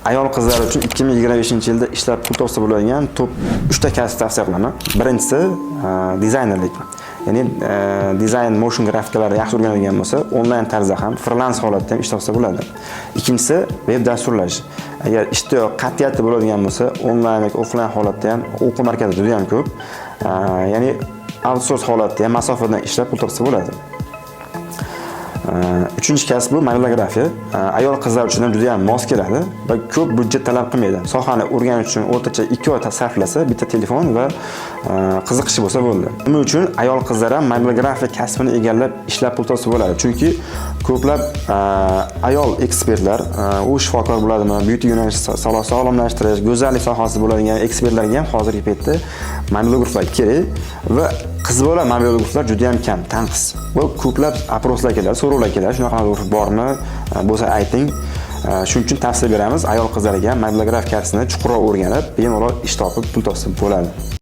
Ayol qizlar uchun 2025-yilda ishlab pul topsa bo'ladigan top 3 ta kasb tavsiya qilaman. Birinchisi dizaynerlik. Ya'ni dizayn, motion grafikalarni yaxshi o'rganadigan bo'lsa, onlayn tarzda ham, freelance holatda ham ish topsa bo'ladi. Ikkinchisi web dasturlash. Agar ishtiyoq, qat'iyati bo'ladigan bo'lsa, onlayn yoki offlayn holatda ham o'quv markazi juda ham ko'p. Ya'ni outsource holatda ham masofadan ishlab pul topsa bo'ladi. Uchinchi kasb bu modelografiya. Ayol qizlar uchun ham juda ham mos keladi va ko'p budjet talab qilmaydi. Sohani o'rganish uchun o'rtacha 2 oy sarflasa, bitta telefon va qiziqishi bo'lsa bo'ldi. Nima uchun ayol qizlar ham modelografiya kasbini egallab ishlab pul topsa bo'ladi? Chunki ko'plab ayol ekspertlar, u shifokor bo'ladimi, beauty yo'nalishi, sog'lomlashtirish, go'zallik sohasi bo'ladigan ekspertlarga ham hozirgi paytda modelograflar kerak va qiz bola modelograflar juda ham kam, tanqis. Va ko'plab aproslar keladi, so'rovlar keladi, shunaqa modelograf bormi? Bo'lsa ayting. Shuning uchun tavsiya beramiz ayol qizlarga modelografiyasini chuqurroq o'rganib, bemalol ish topib pul topsa bo'ladi.